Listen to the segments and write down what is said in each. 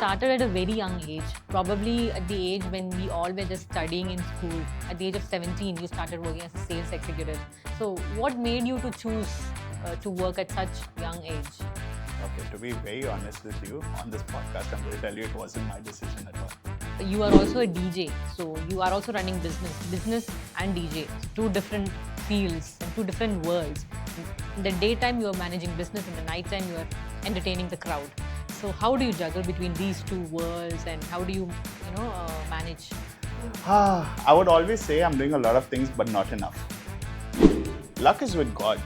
started at a very young age, probably at the age when we all were just studying in school. At the age of 17, you started working as a sales executive. So, what made you to choose to work at such young age? Okay, to be very honest with you, on this podcast, I'm going to tell you it wasn't my decision at all. You are also a DJ, so you are also running business and DJ, two different fields and two different worlds. In the daytime, you are managing business, in the nighttime, you are entertaining the crowd. So, how do you juggle between these two worlds, and how do you, manage? I would always say I'm doing a lot of things, but not enough. Luck is with God.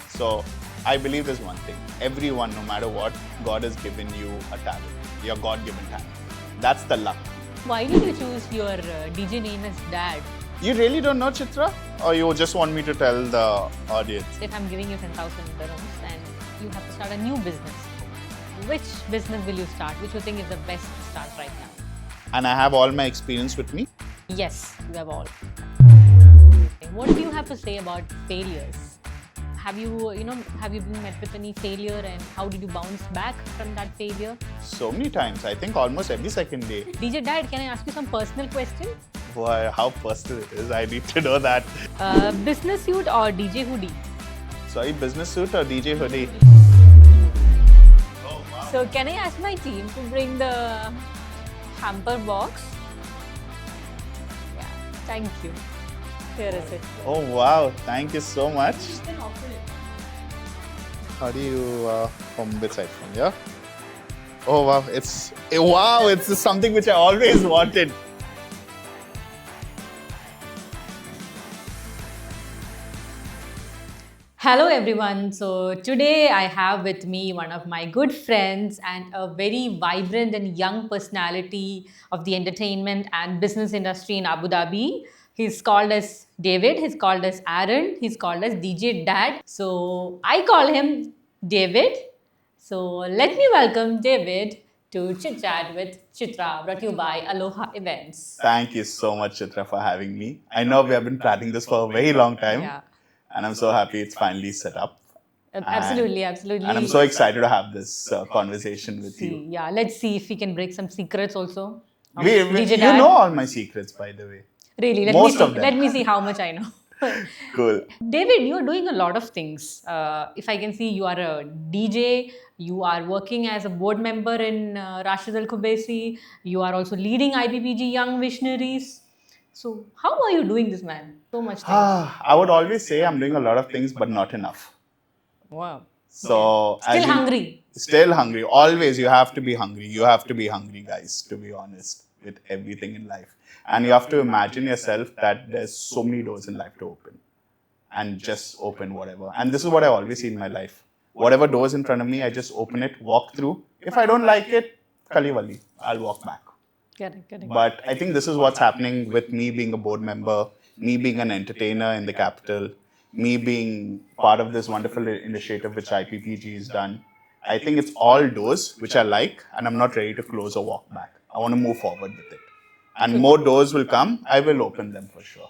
So I believe there's one thing. Everyone, no matter what, God has given you a talent, your God-given talent. That's the luck. Why did you choose your DJ name as Dad? You really don't know Chithra? Or you just want me to tell the audience? If I'm giving you 10,000 dirhams and you have to start a new business, which business will you start? Which you think is the best to start right now? And I have all my experience with me. Yes, you have all. What do you have to say about failures? Have you been met with any failure, and how did you bounce back from that failure? So many times. I think almost every second day. DJ Dad, can I ask you some personal questions? Boy, how personal it is. I need to know that. Business suit or DJ hoodie? Sorry, business suit or DJ hoodie? So can I ask my team to bring the hamper box? Yeah, thank you. Here is it. Oh wow, thank you so much. You can open it. How do you from which side? From here? Oh wow, it's something which I always wanted. Hello everyone. So today I have with me one of my good friends and a very vibrant and young personality of the entertainment and business industry in Abu Dhabi. He's called as David, he's called as Aaron, he's called as DJ Dad. So I call him David. So let me welcome David to Chit Chat with Chithra, brought to you by Aloha Events. Thank you so much, Chithra, for having me. I know we have been planning this for a very long time. Yeah. And I'm so happy it's finally set up. Absolutely. And I'm so excited to have this conversation with you. Yeah, let's see if we can break some secrets also. You know all my secrets, by the way. Really? Most of them. Let me see how much I know. Cool. David, you're doing a lot of things. If I can see, you are a DJ, you are working as a board member in Rashid Al Khubaisi, you are also leading IPPG Young Visionaries. So, how are you doing this, man? So much things. I would always say I'm doing a lot of things, but not enough. Wow. So Still hungry. Still hungry. Always you have to be hungry. You have to be hungry, guys, to be honest, with everything in life. And you have to imagine yourself that there's so many doors in life to open. And just open whatever. And this is what I always see in my life. Whatever doors in front of me, I just open it, walk through. If I don't like it, kali wali, I'll walk back. Correct. But I think this is what's happening with me being a board member, me being an entertainer in the capital, me being part of this wonderful initiative which IPPG has done. I think it's all doors which I like, and I'm not ready to close or walk back. I want to move forward with it. And more doors will come, I will open them for sure.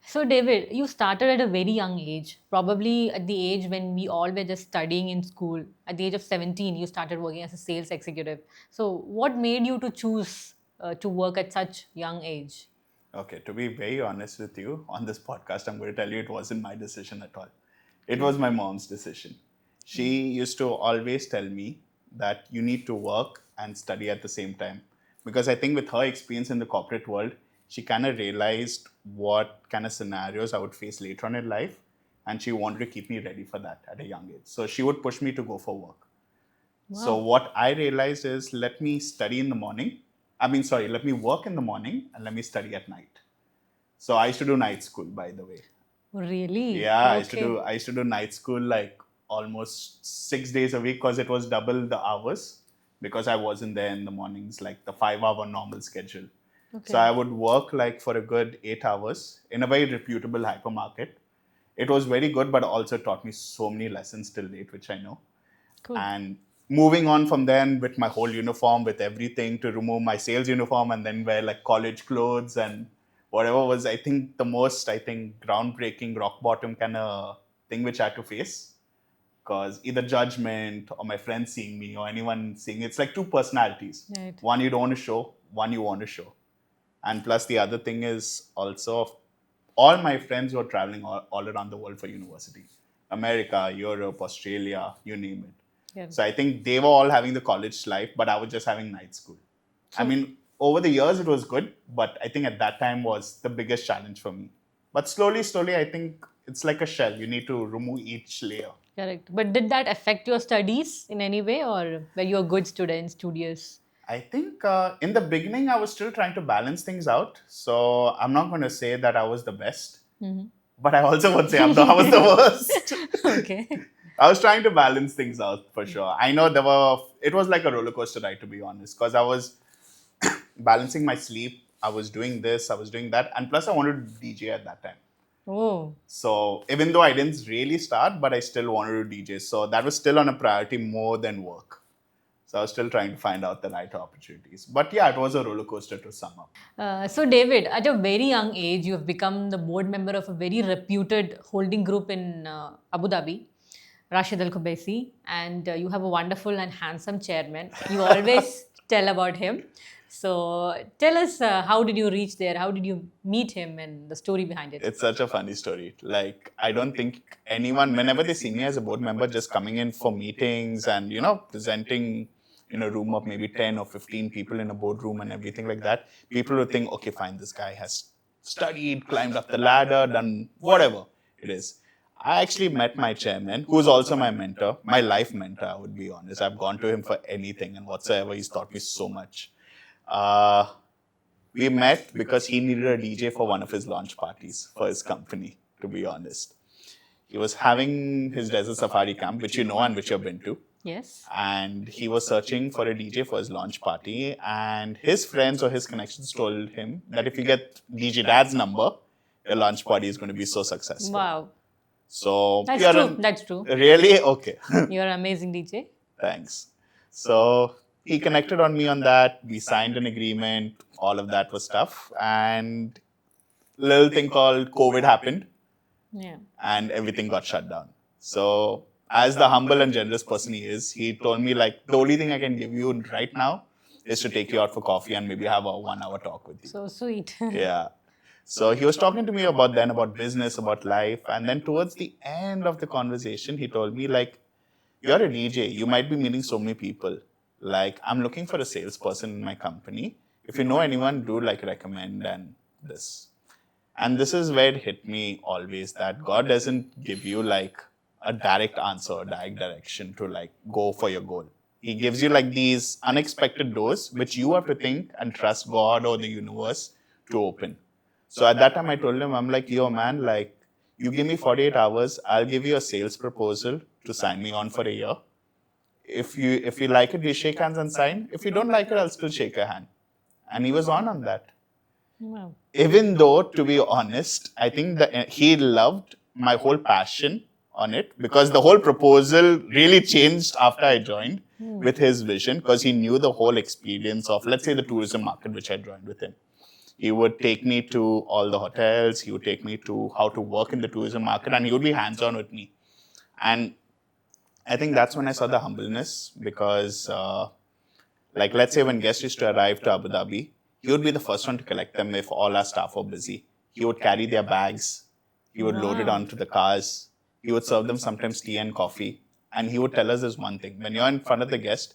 So, David, you started at a very young age, probably at the age when we all were just studying in school. At the age of 17, you started working as a sales executive. So, what made you to choose to work at such young age? Okay, to be very honest with you, on this podcast, I'm going to tell you it wasn't my decision at all. It was my mom's decision. She used to always tell me that you need to work and study at the same time. Because I think with her experience in the corporate world, she kind of realized what kind of scenarios I would face later on in life. And she wanted to keep me ready for that at a young age. So she would push me to go for work. Wow. So what I realized is, let me study in the morning. Let me work in the morning and let me study at night. So I used to do night school, by the way. Really? Yeah, Okay. I used to do night school like almost 6 days a week because it was double the hours because I wasn't there in the mornings, like the 5-hour normal schedule. Okay. So I would work like for a good 8 hours in a very reputable hypermarket. It was very good, but also taught me so many lessons till date, which I know. Cool. And moving on from then with my whole uniform, with everything, to remove my sales uniform and then wear like college clothes and whatever was, I think, the most, groundbreaking, rock bottom kind of thing which I had to face. because either judgment or my friends seeing me or anyone seeing it's like two personalities. Right. One you don't want to show, one you want to show. And plus the other thing is also all my friends were traveling all around the world for university. America, Europe, Australia, you name it. Yeah. So I think they were all having the college life, but I was just having night school. I mean, over the years it was good, but I think at that time was the biggest challenge for me. But slowly, I think it's like a shell. You need to remove each layer. Correct. But did that affect your studies in any way, or were you a good student, studious? I think in the beginning I was still trying to balance things out. So I'm not going to say that I was the best, but I also would say I was the worst. Okay. I was trying to balance things out for sure. I know it was like a roller coaster ride, to be honest, because I was balancing my sleep. I was doing this, I was doing that. And plus I wanted to DJ at that time. Oh. So even though I didn't really start, but I still wanted to DJ. So that was still on a priority more than work. So I was still trying to find out the right opportunities. But yeah, it was a roller coaster to sum up. So David, at a very young age, you have become the board member of a very reputed holding group in Abu Dhabi, Rashid Al Khubaisi, and you have a wonderful and handsome chairman. You always tell about him. So tell us, how did you reach there? How did you meet him and the story behind it? It's such a funny story. Like, I don't think anyone, whenever they see me as a board member, just coming in for meetings and, presenting in a room of maybe 10 or 15 people in a boardroom and everything like that, people would think, okay, fine, this guy has studied, climbed up the ladder, done whatever it is. I actually met my chairman, who's also my mentor, my life mentor, I would be honest. I've gone to him for anything and whatsoever. He's taught me so much. We met because he needed a DJ for one of his launch parties for his company, to be honest. He was having his desert safari camp, which you know and which you've been to. Yes. And he was searching for a DJ for his launch party. And his friends or his connections told him that if you get DJ Dad's number, your launch party is going to be so successful. Wow. So That's true. That's true. Really? Okay. You're an amazing DJ. Thanks. So he connected on me on that. We signed an agreement. All of that was stuff. And little thing called COVID happened. Yeah. And everything got shut down. So as the humble and generous person he is, he told me like, the only thing I can give you right now is to take you out for coffee and maybe have a 1 hour talk with you. So sweet. Yeah. So he was talking to me about business, about life. And then towards the end of the conversation, he told me like, you're a DJ. You might be meeting so many people. Like, I'm looking for a salesperson in my company. If you know anyone, do like recommend and this. And this is where it hit me always that God doesn't give you like a direct answer or direct direction to like go for your goal. He gives you like these unexpected doors, which you have to think and trust God or the universe to open. So at that time I told him, I'm like, yo man, like you give me 48 hours, I'll give you a sales proposal to sign me on for a year. If you like it, we shake hands and sign. If you don't like it, I'll still shake a hand. And he was on that. Wow. Even though, to be honest, I think that he loved my whole passion on it because the whole proposal really changed after I joined with his vision because he knew the whole experience of, let's say, the tourism market, which I joined with him. He would take me to all the hotels. He would take me to how to work in the tourism market and he would be hands-on with me. And I think that's when I saw the humbleness because, like, let's say when guests used to arrive to Abu Dhabi, he would be the first one to collect them if all our staff were busy. He would carry their bags. He would load it onto the cars. He would serve them sometimes tea and coffee. And he would tell us this one thing. When you're in front of the guest,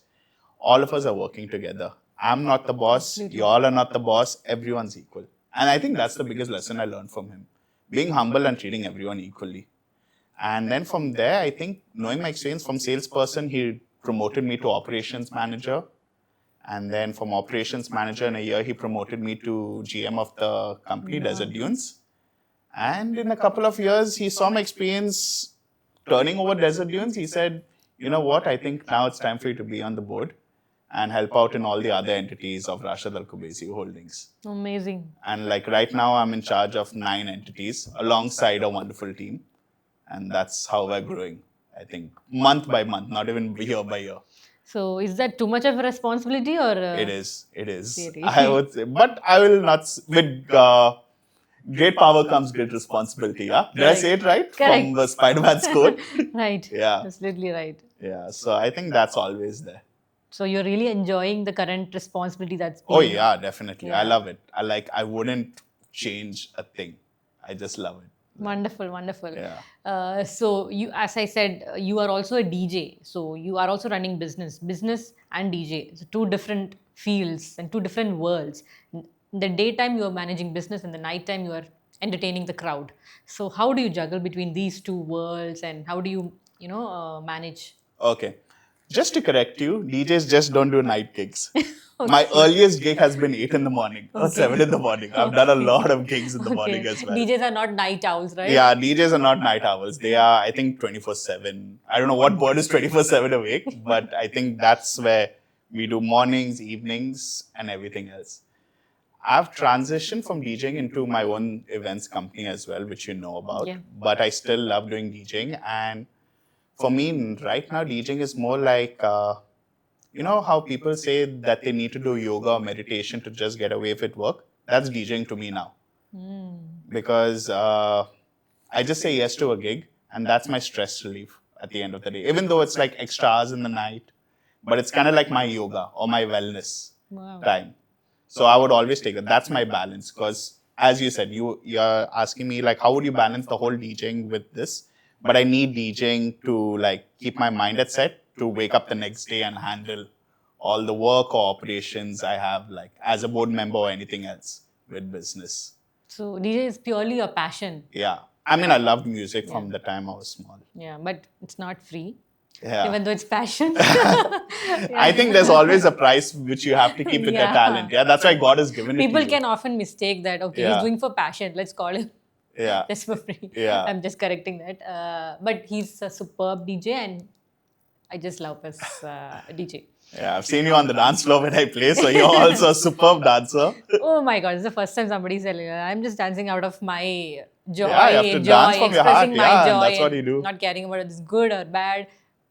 all of us are working together. I'm not the boss. You all are not the boss. Everyone's equal. And I think that's the biggest lesson I learned from him. Being humble and treating everyone equally. And then from there, I think, knowing my experience from salesperson, he promoted me to operations manager. And then from operations manager in a year, he promoted me to GM of the company, Desert Dunes. And in a couple of years, he saw my experience turning over Desert Dunes. He said, you know what, I think now it's time for you to be on the board and help out in all the other entities of Rashid Al Khubaisi Holdings. Amazing. And like right now, I'm in charge of 9 entities alongside a wonderful team. And that's how we're growing, I think, month by month, not even year by year. So is that too much of a responsibility or? It is. Really? I would say, but I will not, with great power comes great responsibility. Yeah, did I say it right? Correct. From the Spider-Man's quote. Right. Yeah. Absolutely right. Yeah. So I think that's always there. So you're really enjoying the current responsibility that's Oh being. yeah, definitely. I Yeah. love it. I wouldn't change a thing. I just love it. Wonderful, wonderful. Yeah. So you, as I said, you are also a DJ. So you are also running business and DJ. So two different fields and two different worlds. In the daytime, you are managing business, and the nighttime, you are entertaining the crowd. So how do you juggle between these two worlds, and how do you, manage? Okay. Just to correct you, DJs just don't do night gigs. Okay. My earliest gig has been 8 in the morning or Okay. 7 in the morning. I've done a Okay. lot of gigs in the Okay. morning as well. DJs are not night owls, right? Yeah, DJs are not night owls. They are, I think, 24/7. I don't know what word is 24/7 awake, but I think that's where we do mornings, evenings, and everything else. I've transitioned from DJing into my own events company as well, which you know about. Yeah. But I still love doing DJing. And for me, right now, DJing is more like, you know how people say that they need to do yoga or meditation to just get away with work? That's DJing to me now. Because I just say yes to a gig, and that's my stress relief at the end of the day. Even though it's like extra hours in the night, but it's kind of like my yoga or my wellness time. So I would always take it. That's my balance. Because as you said, you're asking me like, how would you balance the whole DJing with this? But I need DJing to like keep my mind at set to wake up the next day and handle all the work or operations I have, like as a board member or anything else with business. So DJ is purely a passion. Yeah. I mean, I loved music from the time I was small. Yeah, but it's not free. Yeah. Even though it's passion. I think there's always a price which you have to keep with your Yeah. talent. Yeah, that's why God has given it to People you. can often mistake that, okay, Yeah. he's doing for passion. Let's call him Yeah. just for free. Yeah. I'm just correcting that. But he's a superb DJ, and I just love his DJ. Yeah, I've seen you on the dance floor when I play, so you're also a superb dancer. Oh my God, it's the first time somebody's telling me. I'm just dancing out of my joy, Yeah, you have to joy, dance from your heart. expressing my Yeah, joy. and that's what and you do. Not caring about it's good or bad,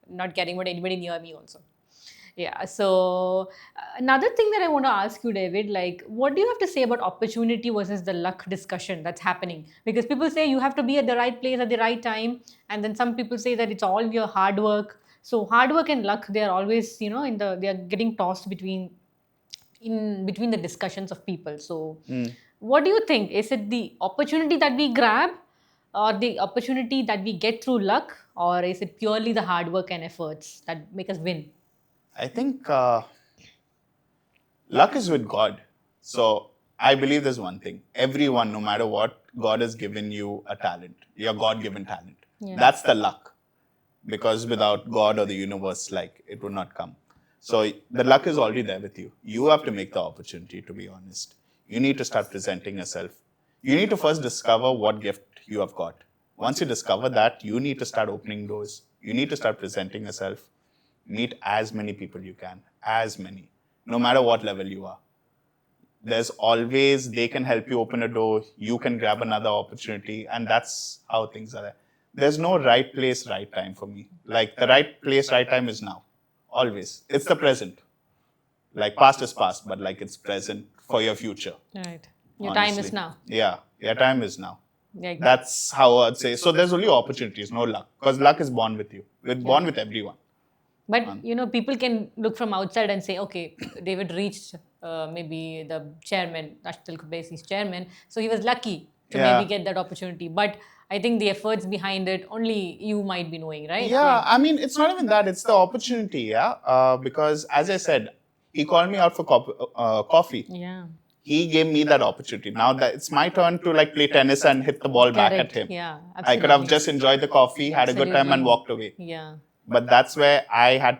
not caring about anybody near me also. Yeah, so another thing that I want to ask you, David, like, what do you have to say about opportunity versus the luck discussion that's happening? Because people say you have to be at the right place at the right time, and then some people say that it's all your hard work. So hard work and luck, they are always, they are getting tossed between the discussions of people. So, what do you think? Is it the opportunity that we grab, or the opportunity that we get through luck, or is it purely the hard work and efforts that make us win? I think luck is with God. So I believe there's one thing. Everyone, no matter what, God has given you a talent, your God given talent. Yeah. That's the luck. Because without God or the universe, like, it would not come. So the luck is already there with you. You have to make the opportunity, to be honest. You need to start presenting yourself. You need to first discover what gift you have got. Once you discover that, you need to start opening doors. You need to start presenting yourself. Meet as many people you can, as many, no matter what level you are. There's always, they can help you open a door, you can grab another opportunity, and that's how things are there. There's no right place, right time for me. Like, the right place, right time is now. Always. It's the present. Like, past is past, but like, it's present for your future. Right. Your time is honestly. now. Yeah, your time is now. Yeah. That's how I'd say. So there's only opportunities, no luck. Because luck is born with you. It's born with everyone. But people can look from outside and say, okay, David reached maybe the chairman, Ashtal Kubesi's chairman, so he was lucky to maybe get that opportunity. But I think the efforts behind it, only you might be knowing, right? Yeah, I mean, it's not even that. It's the opportunity, yeah. Because as I said, he called me out for coffee. Yeah. He gave me that opportunity. Now that it's my turn to like play tennis and hit the ball back at him. Yeah, I could have just enjoyed the coffee, had a good time, and walked away. Yeah. But that's where I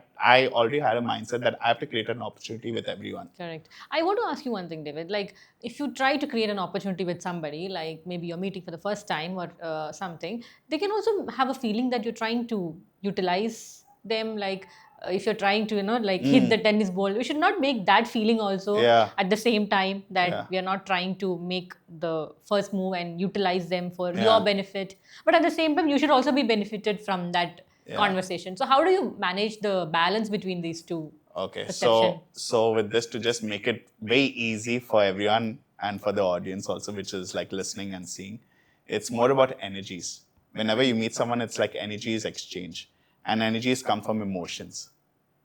already had a mindset that I have to create an opportunity with everyone. Correct. I want to ask you one thing, David. Like, if you try to create an opportunity with somebody, like maybe you're meeting for the first time or something, they can also have a feeling that you're trying to utilize them. Like, if you're trying to, hit the tennis ball, we should not make that feeling also at the same time that we are not trying to make the first move and utilize them for your benefit. But at the same time, you should also be benefited from that conversation. So how do you manage the balance between these two? Okay, perception? so with this, to just make it very easy for everyone, and for the audience also, which is like listening and seeing. It's more about energies. Whenever you meet someone, it's like energies exchange, and energies come from emotions.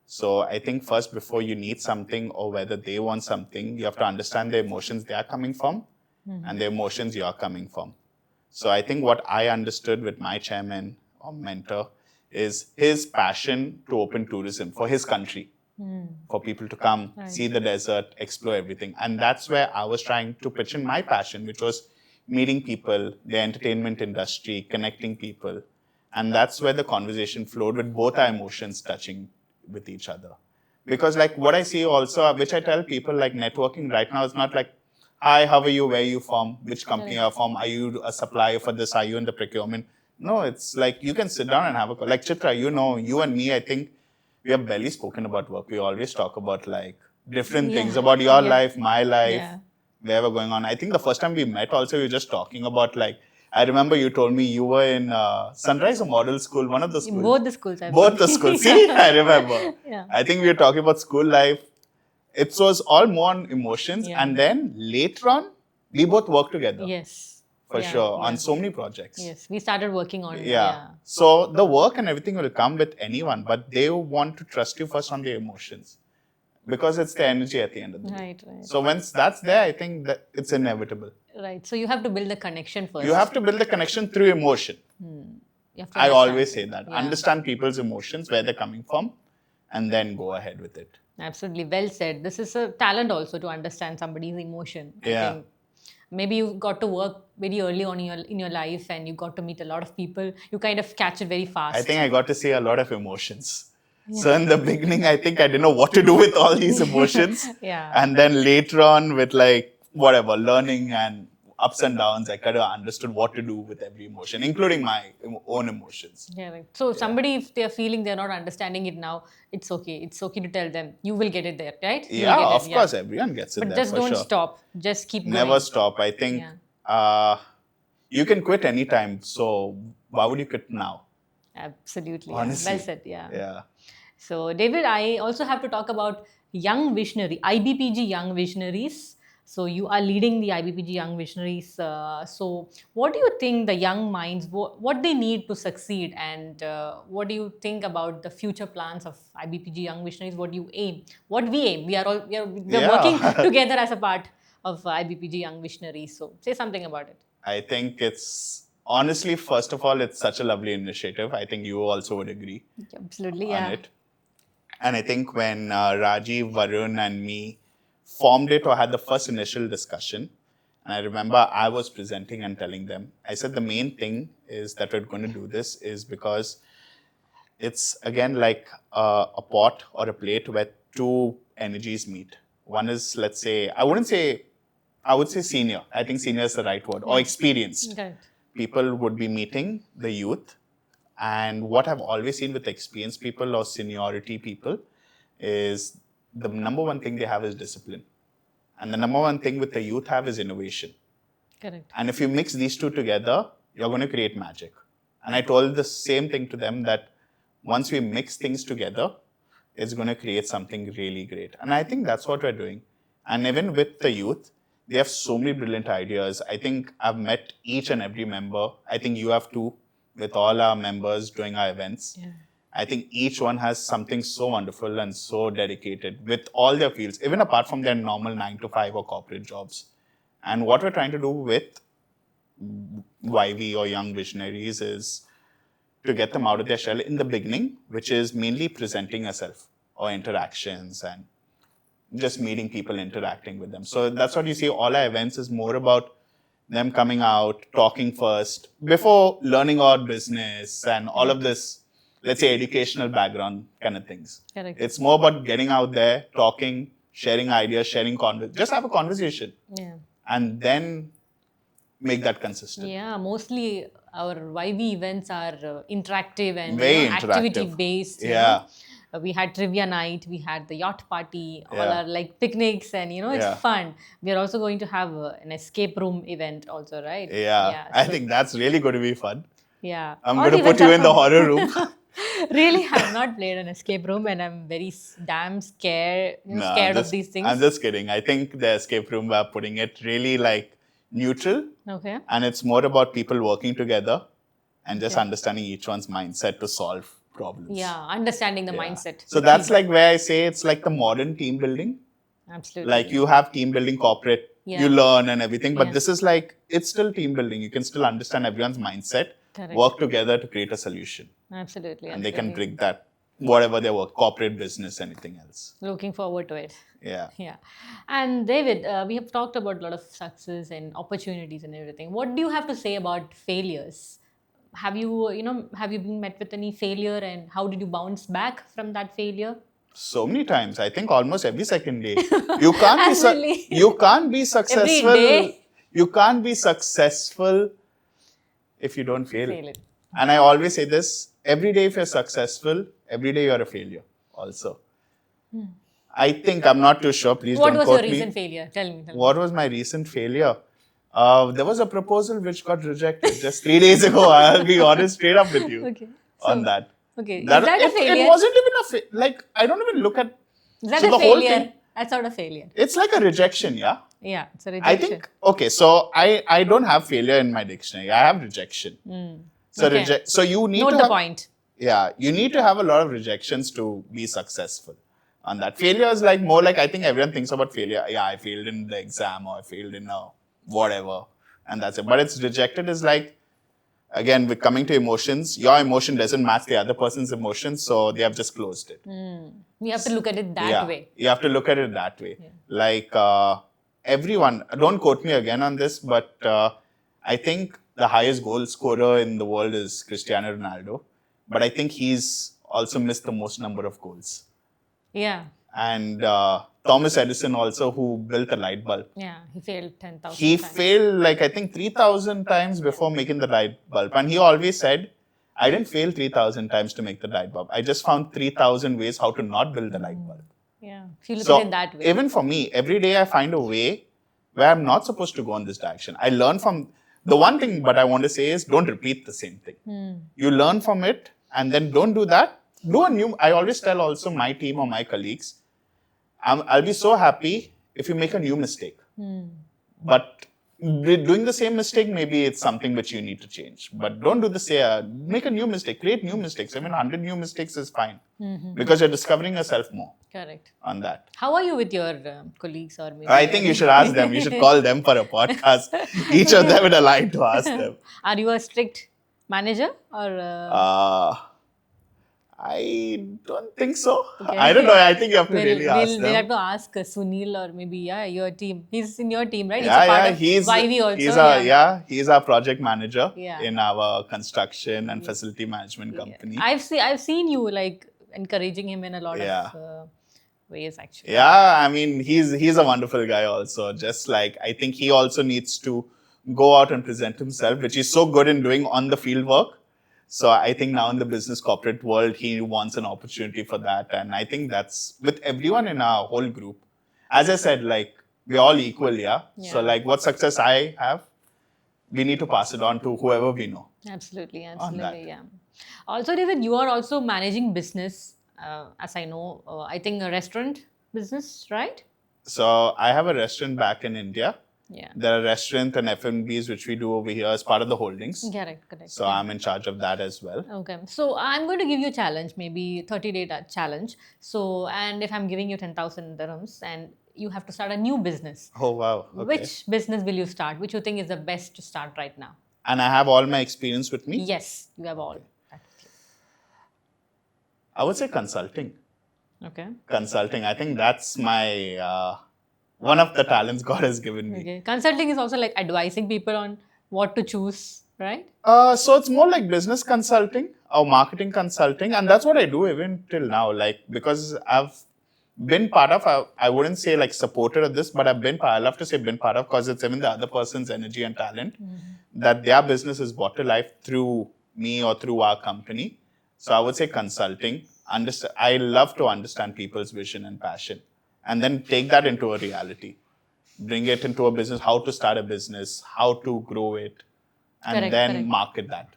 So I think first, before you need something or whether they want something, you have to understand the emotions they are coming from and the emotions you are coming from. So I think what I understood with my chairman or mentor is his passion to open tourism for his country, for people to come, see the desert, explore everything. And that's where I was trying to pitch in my passion, which was meeting people, the entertainment industry, connecting people. And that's where the conversation flowed with both our emotions touching with each other. Because like what I see also, which I tell people, like networking right now is not like, hi, how are you, where are you from, which company are you from, are you a supplier for this, are you in the procurement? No, it's like you can sit down and have a call. Like Chithra, you know, you and me, I think we have barely spoken about work. We always talk about like different things about your life, my life, where we're going on. I think the first time we met also, we were just talking about like, I remember you told me you were in Sunrise or Model School, one of the schools. Both the schools. Both the schools. See, I remember. I think we were talking about school life. It was all more on emotions. And then later on, we both worked together. Yes. For sure. On so many projects. Yes. We started working on it. Yeah. So the work and everything will come with anyone, but they want to trust you first on their emotions. Because it's the energy at the end of the day. Right. So once that's there, I think that it's inevitable. Right. So you have to build the connection first. You have to build the connection through emotion. You have to I always say that. Understand people's emotions, where they're coming from, and then go ahead with it. Absolutely. Well said. This is a talent also to understand somebody's emotion. I think maybe you got to work very early on in your life and you got to meet a lot of people. You kind of catch it very fast. I think I got to see a lot of emotions. So in the beginning, I think I didn't know what to do with all these emotions. And then later on with like whatever, learning and ups and downs, I kind of understood what to do with every emotion, including my own emotions. Right. So somebody, if they're feeling they're not understanding it now, it's okay. It's okay to tell them. You will get it there, right? Yeah, of course, everyone gets it there. But just don't stop. Just keep going. Never stop. I think you can quit anytime. So why would you quit now? Absolutely. Honestly. Well said. Yeah. So David, I also have to talk about Young Visionary, IBPG Young Visionaries. So you are leading the IBPG Young Visionaries. So what do you think the young minds, what they need to succeed, and what do you think about the future plans of IBPG Young Visionaries? What do you aim? What we aim? We are working together as a part of IBPG Young Visionaries. So say something about it. I think it's honestly, first of all, it's such a lovely initiative. I think you also would agree. Absolutely, on it. And I think when Rajiv, Varun, and me formed it or had the first initial discussion, and I remember I was presenting and telling them, I said the main thing is that we're going to do this is because it's again like a pot or a plate where two energies meet. One is, let's say, I would say senior. I think senior is the right word, or experienced. People would be meeting the youth. And what I've always seen with experienced people or seniority people is the number one thing they have is discipline. And the number one thing with the youth have is innovation. Correct. And if you mix these two together, you're going to create magic. And I told the same thing to them that once we mix things together, it's going to create something really great. And I think that's what we're doing. And even with the youth, they have so many brilliant ideas. I think I've met each and every member. I think you have too. With all our members doing our events. I think each one has something so wonderful and so dedicated with all their fields, even apart from their normal 9 to 5 or corporate jobs. And what we're trying to do with YV or Young Visionaries is to get them out of their shell in the beginning, which is mainly presenting yourself or interactions and just meeting people, interacting with them. So that's what you see. All our events is more about them coming out, talking first, before learning about business and all of this, let's say, educational background kind of things. Correct. It's more about getting out there, talking, sharing ideas, sharing just have a conversation. And then make that consistent. Mostly our YV events are interactive and very activity-based. We had trivia night, we had the yacht party, all are like picnics and, it's fun. We are also going to have an escape room event also, right? I think that's really going to be fun. I'm going to put you in the horror room. Really, I've not played an escape room, and I'm very damn scared. No, Scared of these I'm things. just kidding. I think the escape room we're putting it really like neutral, Okay. and it's more about people working together and just Okay. understanding each one's mindset to solve problems. Yeah, understanding the Yeah. mindset. So the that's key. like where I say it's like the modern team building. Absolutely. Like you have team building corporate, Yeah. you learn and everything, but Yeah. this is like, it's still team building. You can still understand everyone's mindset, Correct. work together to create a solution. Absolutely. And they can absolutely. bring that, whatever they work, corporate, business, anything else. Looking forward to it. Yeah. Yeah. And David, we have talked about a lot of success and opportunities and everything. What do you have to say about failures? Have you, have you been met with any failure, and how did you bounce back from that failure? So many times, I think almost every second day. You can't be Absolutely. you can't be Every successful. day. You can't be successful if you don't fail. Fail it. And I always say this, every day if you're successful, every day you're a failure also. I think, I'm not too sure, please What don't was your quote me. recent failure? Tell me. What was my recent failure? There was a proposal which got rejected just 3 days ago. I'll be honest, straight up with you Okay. on that. Okay. Is that a failure? It wasn't even a like, I don't even look at. Is that so a the whole failure? thing, That's not a failure. it's like a rejection, yeah. Yeah, it's a I rejection. think, okay, so I don't have failure in my dictionary. I have rejection. So Okay. so you need Note to the have, point. yeah, you need to have a lot of rejections to be successful on that. Failure is like more like, I think everyone thinks about failure. Yeah, I failed in the exam, or I failed in a whatever, and that's it. But it's rejected is like, again, with coming to emotions, your emotion doesn't match the other person's emotions, so they have just closed it. You have to look at it that way. You have to look at it that way. Like everyone, don't quote me again on this, but I think the highest goal scorer in the world is Cristiano Ronaldo. But I think he's also missed the most number of goals. Yeah. And Thomas Edison also, who built a light bulb. Yeah, he failed 10,000 He times. failed like, I think 3,000 times before making the light bulb. And he always said, I didn't fail 3,000 times to make the light bulb. I just found 3,000 ways how to not build the light bulb. Yeah, if you look So at it that way. even for me, every day I find a way where I'm not supposed to go in this direction. I learn from the one thing, but I want to say is don't repeat the same thing. You learn from it, and then don't do that. Do a new. I always tell also my team or my colleagues, I'll be so happy if you make a new mistake. But doing the same mistake, maybe it's something which you need to change. But don't do the same. Make a new mistake. Create new mistakes. Even 100 new mistakes is fine because you're discovering yourself more. Correct. On that. How are you with your colleagues or maybe? I think you should ask them. You should call them for a podcast. Each of them with a line to ask them. Are you a strict manager or? I don't think so. Okay. I don't know. I think you have to really ask them. We'll have to ask Sunil or maybe your team. He's in your team, right? He's YV also. He's our project manager Yeah. in our construction and facility management company. I've seen you like encouraging him in a lot of ways actually. Yeah, I mean he's a wonderful guy also. Just like I think he also needs to go out and present himself, which he's so good in doing on the field work. So I think now in the business corporate world, he wants an opportunity for that. And I think that's with everyone in our whole group. As I said, like we're all equal, yeah? So like what success I have, we need to pass it on to whoever we know. Absolutely, yeah. Also, David, you are also managing business, as I know, I think a restaurant business, right? So I have a restaurant back in India. Yeah. There are restaurants and F&Bs which we do over here as part of the holdings. Correct. So I'm in charge of that as well. Okay. So I'm going to give you a challenge, maybe 30-day challenge. So, and if I'm giving you 10,000 dirhams and you have to start a new business. Oh, wow. Okay. Which business will you start? Which you think is the best to start right now? And I have all my experience with me? Yes, you have all. I would say consulting. Okay. Consulting. I think that's my... one of the talents God has given me. Okay. Consulting is also like advising people on what to choose, right? So it's more like business consulting or marketing consulting. And that's what I do even till now. Like, because I've been part of, I wouldn't say like supporter of this, but I love to say been part of because it's even the other person's energy and talent that their business is brought to life through me or through our company. So I would say consulting. I love to understand people's vision and passion. And then take that into a reality. Bring it into a business, how to start a business, how to grow it, and market that.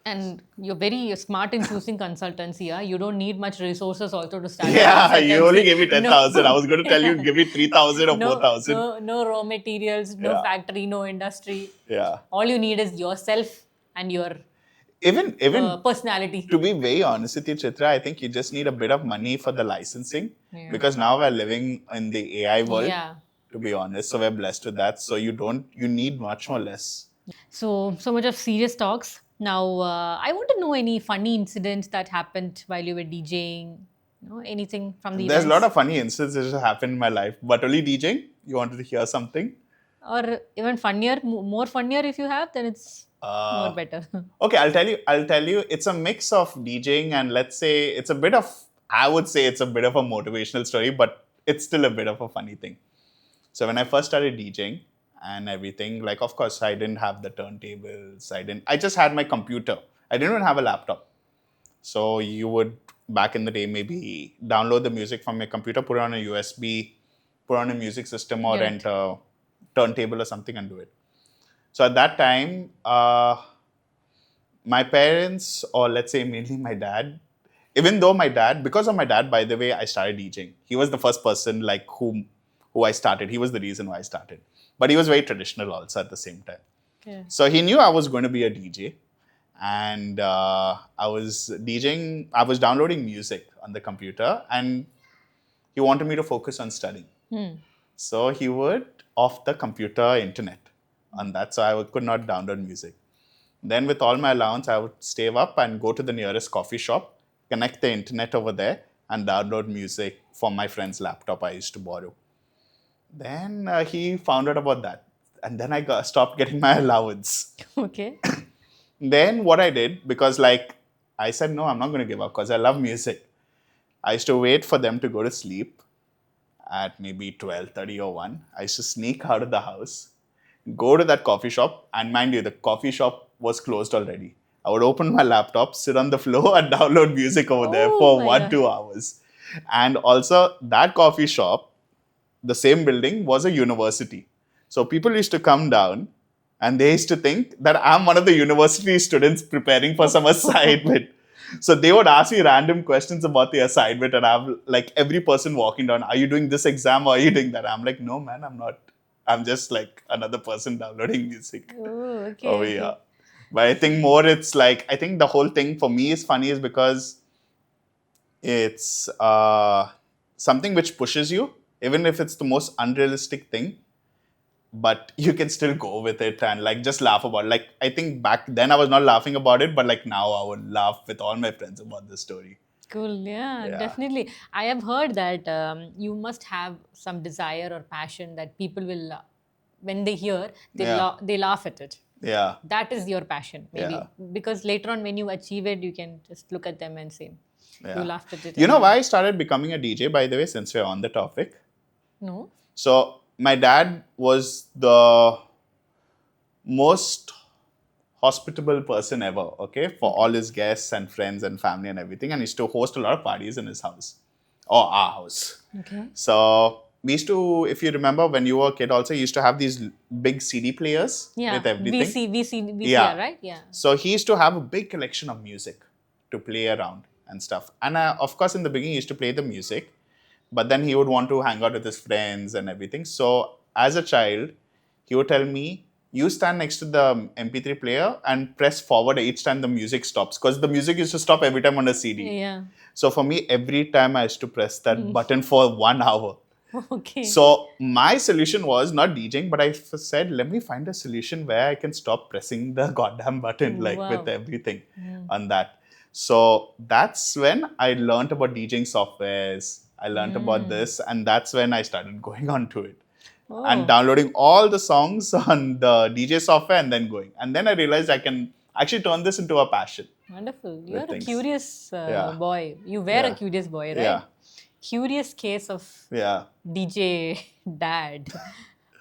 And you're very smart in choosing consultancy. Yeah? You don't need much resources also to start a Yeah, you only consultancy. gave me 10,000. I was going to tell you, give me 3,000 or No, 4,000. no raw materials, no Yeah, factory, no industry. yeah. All you need is yourself and your Even personality. to be very honest with you, Chitra, I think you just need a bit of money for the licensing Yeah. because now we're living in the AI world. Yeah. To be honest, so we're blessed with that. So you need much more less. So much of serious talks. Now, I want to know any funny incidents that happened while you were DJing. Anything from the There's a lot events, of funny instances that happened in my life, but only DJing. You wanted to hear something? or even funnier, more funnier if you have, then it's more Uh, better. okay, I'll tell you. I'll tell you. It's a mix of DJing and let's say it's a bit of. I would say it's a bit of a motivational story, but it's still a bit of a funny thing. So when I first started DJing and everything, like of course I didn't have the turntables. I just had my computer. I didn't even have a laptop. So you would back in the day maybe download the music from your computer, put it on a USB, put on a music system or Correct. rent a turntable or something and do it. So at that time, my parents, or let's say mainly my dad, even though my dad, because of my dad, by the way, I started DJing. He was the first person like who I started. He was the reason why I started. But he was very traditional also at the same time. Okay. So he knew I was going to be a DJ. And I was DJing, I was downloading music on the computer, and he wanted me to focus on studying. So he would off the computer internet on that. So could not download music. Then, with all my allowance, I would stay up and go to the nearest coffee shop, connect the internet over there, and download music from my friend's laptop I used to borrow. Then he found out about that. And then stopped getting my allowance. Okay. Then what I did, because like I said, no, I'm not going to give up because I love music. I used to wait for them to go to sleep at maybe 12:30 or 1. I used to sneak out of the house, go to that coffee shop, and mind you, the coffee shop was closed already. I would open my laptop, sit on the floor, and download music over there Oh for my one, God. 2 hours. And also, that coffee shop, the same building, was a university. So people used to come down and they used to think that I'm one of the university students preparing for some assignment. So they would ask me random questions about the assignment, and I'm like, every person walking down, are you doing this exam or are you doing that? I'm like, no, man, I'm not. I'm just like another person downloading music Oh, over okay, here. okay. But I think more it's like, I think the whole thing for me is funny is because it's something which pushes you, even if it's the most unrealistic thing, but you can still go with it and like just laugh about it. Like I think back then I was not laughing about it, but like now I would laugh with all my friends about this story. Cool. Yeah, Yeah. definitely. I have heard that you must have some desire or passion that people will, when they hear, Yeah. they laugh at it. Yeah. That is your passion, maybe. Yeah. Because later on, when you achieve it, you can just look at them and say, you Yeah. laughed at it. You know and- why I started becoming a DJ, by the way, since we're on the topic? No? So my dad was the most hospitable person ever, okay, for all his guests and friends and family and everything. And he used to host a lot of parties in his house or our house. Okay. So we used to, if you remember when you were a kid also, you used to have these big CD players Yeah. with everything. VCR, Yeah. right? Yeah. So he used to have a big collection of music to play around and stuff. And of course, in the beginning, he used to play the music, but then he would want to hang out with his friends and everything. So as a child, he would tell me, you stand next to the MP3 player and press forward each time the music stops, because the music used to stop every time on a CD. Yeah. So for me, every time I used to press that button for 1 hour. Okay. So my solution was not DJing, but I said, let me find a solution where I can stop pressing the goddamn button, like Wow. with everything on that. So that's when I learned about DJing softwares. I learned about this, and that's when I started going on to it and Oh, downloading all the songs on the DJ software and then going. And then I realized I can actually turn this into a passion. wonderful. With You're a things. curious Yeah. boy. You were a Yeah. curious boy, right? Yeah. Curious case of Yeah. DJ Dad.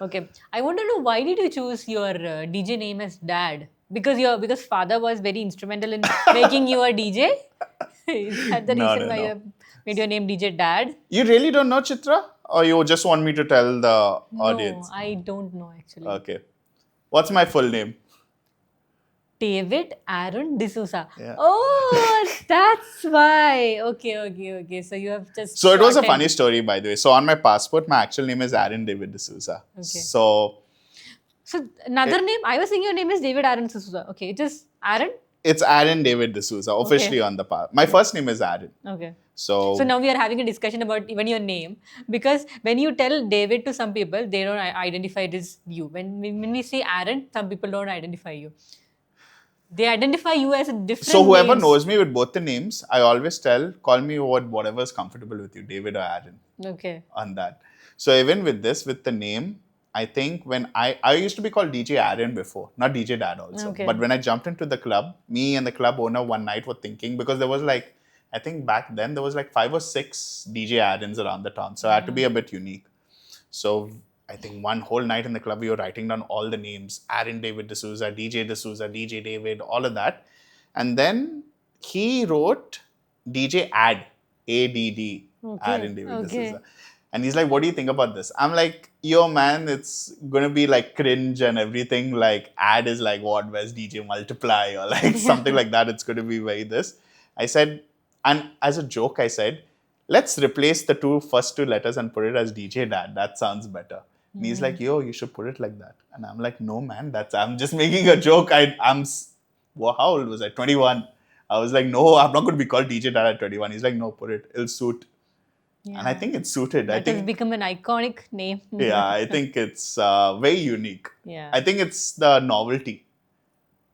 Okay. I want to know, why did you choose your DJ name as Dad? Because father was very instrumental in making you a DJ? Is that the No, reason no, why no. you have made your name DJ Dad? You really don't know Chitra? Or you just want me to tell the No, audience? I don't know actually. Okay. What's my full name? David Aaron Desouza. Yeah. Oh, that's why. Okay. So you have just So it was a shortened. funny story, by the way. So on my passport, my actual name is Aaron David Desouza. Okay. So So another name, I was thinking your name is David Aaron Desouza. Okay, it is Aaron? it's Aaron David D'Souza, officially on the path. My first name is Aaron. Okay. So So now we are having a discussion about even your name, because when you tell David to some people, they don't identify it as you. When we say Aaron, some people don't identify you. They identify you as a different so whoever names. knows me with both the names, I always tell, call me whatever is comfortable with you, David or Aaron. Okay. On that. So even with this, with the name, I think when I used to be called DJ Aaron before, not DJ Dad also. Okay. But when I jumped into the club, me and the club owner one night were thinking, because there was like, I think back then there was like 5 or 6 DJ Aarons around the town. So I had to be a bit unique. So I think one whole night in the club, we were writing down all the names, Aaron David D'Souza, DJ D'Souza, DJ David, all of that. And then he wrote DJ Add, ADD, Aaron David D'Souza. And he's like, what do you think about this? I'm like, yo, man, it's going to be like cringe and everything. Like, Add is like, what, where's DJ Multiply? Or like something like that. It's going to be very this. I said, and as a joke, I said, let's replace the first two letters and put it as DJ Dad. That sounds better. And he's like, yo, you should put it like that. And I'm like, no, man, I'm just making a joke. Well, how old was I? 21. I was like, no, I'm not going to be called DJ Dad at 21. He's like, no, put it. It'll suit. Yeah. And I think it suited. That has become an iconic name. Yeah, I think it's very unique. Yeah. I think it's the novelty.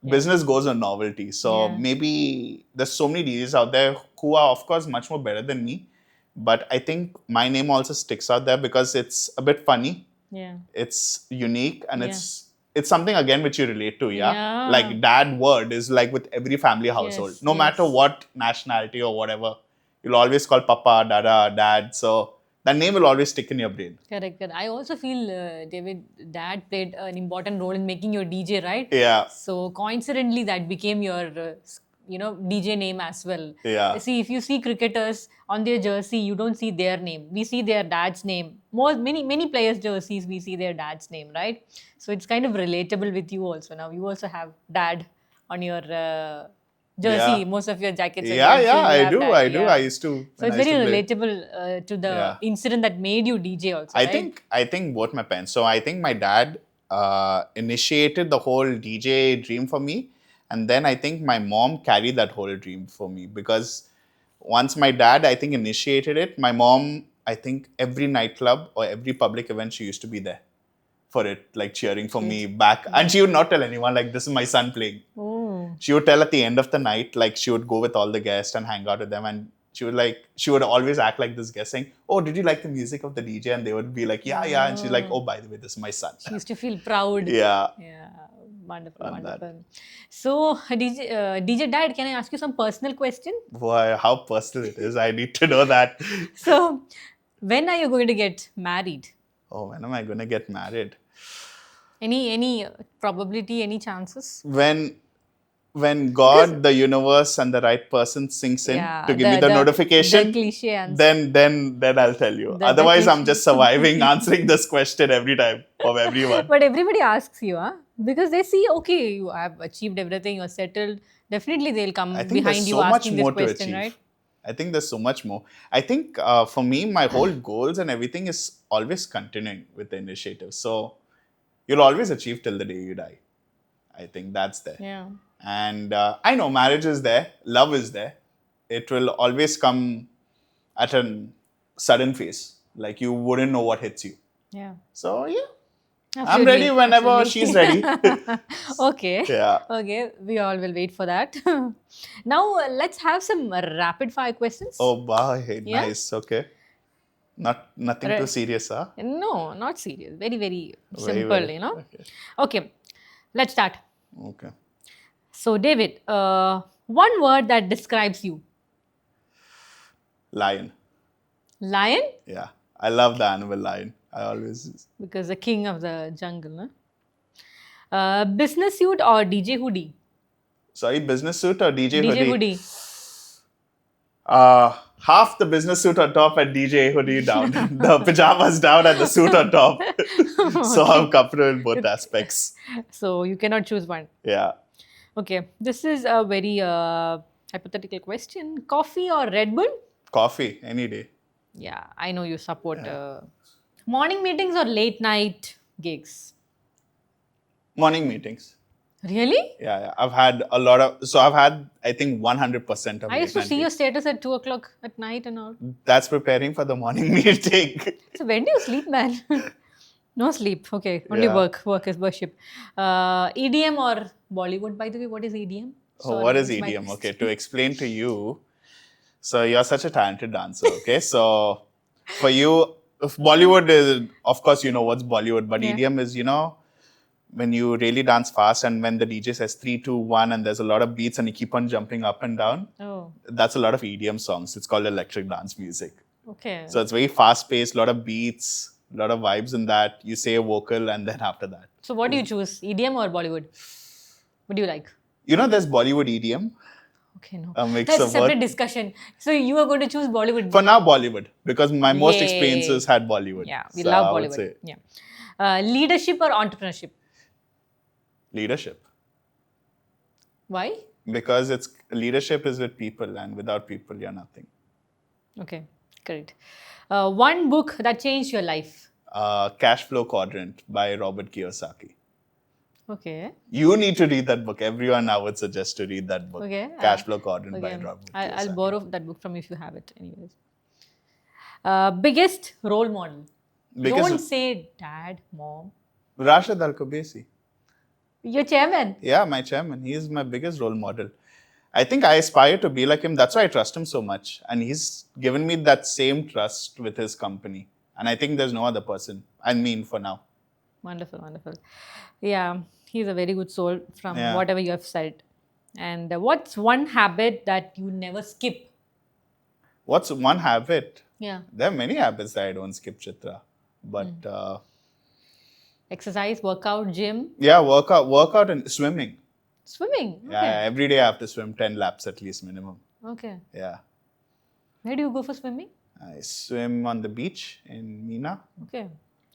Yeah. Business goes on novelty. So maybe there's so many DJs out there who are, of course, much more better than me. But I think my name also sticks out there because it's a bit funny. Yeah. It's unique and it's something, again, which you relate to, yeah? Like dad word is like with every family household. No matter what nationality or whatever. You'll always call Papa, Dada, Dad. So that name will always stick in your brain. Correct. I also feel, David, Dad played an important role in making your DJ, right? Yeah. So coincidentally, that became your, DJ name as well. Yeah. See, if you see cricketers on their jersey, you don't see their name. We see their dad's name. Many players' jerseys, we see their dad's name, right? So it's kind of relatable with you also. Now you also have Dad on your jersey, most of your jackets. I do. I used to. So it's very relatable to the incident that made you DJ also. I think both my parents. So I think my dad initiated the whole DJ dream for me, and then I think my mom carried that whole dream for me, because once my dad, I think, initiated it, my mom, I think every nightclub or every public event, she used to be there for it, like cheering for me back. And she would not tell anyone, like, this is my son playing. Oh. She would tell at the end of the night, like, she would go with all the guests and hang out with them. And she would always act like this guest saying, oh, did you like the music of the DJ? And they would be like, yeah. And she's like, oh, by the way, this is my son. She used to feel proud. Yeah. Wonderful. So, DJ Dad, can I ask you some personal question? Boy, how personal it is. I need to know that. So, when are you going to get married? Oh, when am I going to get married? Any probability, any chances? When God, the universe, and the right person sinks in to give me the notification, the cliche answer. then I'll tell you. Otherwise, I'm just surviving, answering this question every time of everyone. But everybody asks you, because they see, okay, you have achieved everything, you're settled. Definitely, they'll come behind you asking this question, right? I think there's so much more. I think for me, my whole goals and everything is always continuing with the initiative. So you'll always achieve till the day you die. I think that's there. Yeah. And I know marriage is there, love is there. It will always come at a sudden phase. Like you wouldn't know what hits you. Yeah. So yeah. I'm ready whenever she's ready. Okay. Yeah. Okay. We all will wait for that. Now let's have some rapid fire questions. Oh, boy. Nice. Okay. Nothing too serious, huh? No, not serious. Very, very simple, Okay. Let's start. Okay. So, David, one word that describes you. Lion. Lion? Yeah. I love the animal lion. I always... Because the king of the jungle, business suit or DJ hoodie? Sorry, business suit or DJ hoodie? DJ hoodie. Half the business suit on top and DJ hoodie down. The pajamas down and the suit on top. So I'm comfortable in both aspects. So you cannot choose one. Yeah. Okay, this is a very hypothetical question. Coffee or Red Bull? Coffee, any day. Yeah, I know you support morning meetings or late night gigs. Morning meetings. Really? Yeah. I've had a lot of, so I've had, I think, 100% of I used late to night see your gigs. status at 2 o'clock at night and all. That's preparing for the morning meeting. So when do you sleep, man? No sleep. Okay, only Yeah. work. Work is worship. EDM or Bollywood? By the way, what is EDM? Oh, what Sorry, is it's my EDM? Okay, to question. explain to you, so you're such a talented dancer, okay? So for you, if Bollywood is, of course, you know what's Bollywood, but Yeah. EDM is, when you really dance fast and when the DJ says 3, 2, 1 and there's a lot of beats and you keep on jumping up and down, Oh, that's a lot of EDM songs. It's called electric dance music. okay. So it's very fast paced, a lot of beats, a lot of vibes in that. You say a vocal and then after that. So what do you choose? EDM or Bollywood? What do you like? There's Bollywood EDM, Okay, no. a mix That's a of both. separate discussion. So you are going to choose Bollywood. For now, Bollywood, because my most experiences Yay. had Bollywood. Yeah, we So love I would Bollywood. say Yeah. Leadership or entrepreneurship? leadership. Why? Because it's leadership is with people and without people, you're nothing. Okay, great. One book that changed your life. Cash Flow Quadrant by Robert Kiyosaki. Okay. You need to read that book. Everyone I would suggest to read that book. Okay. Cash Flow Quadrant by Okay. Robert I'll Kiyosaki. borrow that book from you if you have it, anyways. Biggest role model. Because Don't say dad, mom. Rashid Al-Kubesi. Your chairman. Yeah, my chairman. He is my biggest role model. I think I aspire to be like him. That's why I trust him so much. And he's given me that same trust with his company. And I think there's no other person. I mean, for now. Wonderful, wonderful. Yeah, he's a very good soul from Yeah. whatever you have said. And what's one habit that you never skip? What's one habit? Yeah. There are many habits that I don't skip, Chitra. But Exercise, workout, gym, yeah, workout and swimming. swimming. Okay. Yeah, every day I have to swim 10 laps at least minimum. Okay. Yeah. Where do you go for swimming? I swim on the beach in Meena. Okay.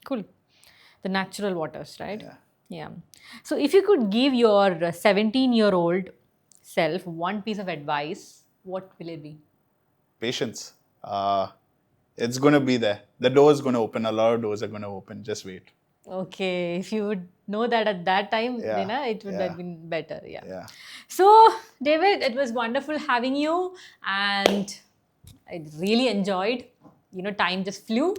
Cool. The natural waters, right? Yeah. Yeah. So if you could give your 17-year-old self one piece of advice, what will it be? Patience. It's going to be there. The door is going to open. A lot of doors are going to open. Just wait. Okay, if you would know that at that time, Yeah, then it would yeah. have been better. Yeah. Yeah. So, David, it was wonderful having you, and I really enjoyed. Time just flew,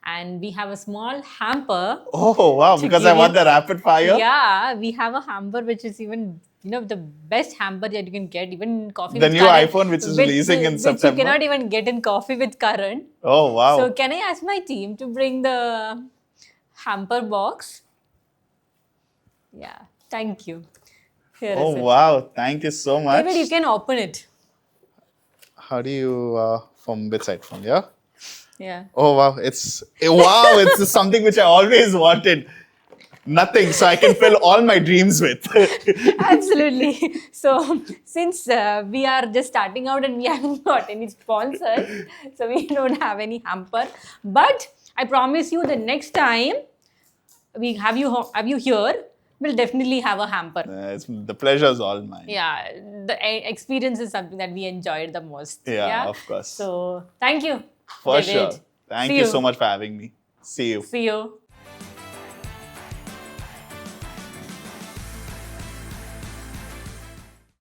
and we have a small hamper. Oh, wow. To Because give I want you- the rapid fire? Yeah, we have a hamper which is even the best hamper that you can get, even coffee. The with new current, iPhone, which is which- releasing in which September. you cannot even get in coffee with current. Oh, wow. So, can I ask my team to bring the hamper box? Yeah, thank you. Here Oh, is it. wow. Thank you so much. David, you can open it. How do you, from which side? From here? Yeah. Oh, wow. It's something which I always wanted. Nothing. So I can fill all my dreams with. Absolutely. So, since we are just starting out and we haven't got any sponsors, so we don't have any hamper. But I promise you, the next time we have you here, we'll definitely have a hamper. The pleasure is all mine. Yeah, the experience is something that we enjoyed the most. Yeah, of course. So, thank you, For David. sure. Thank See you so much for having me. See you. See you.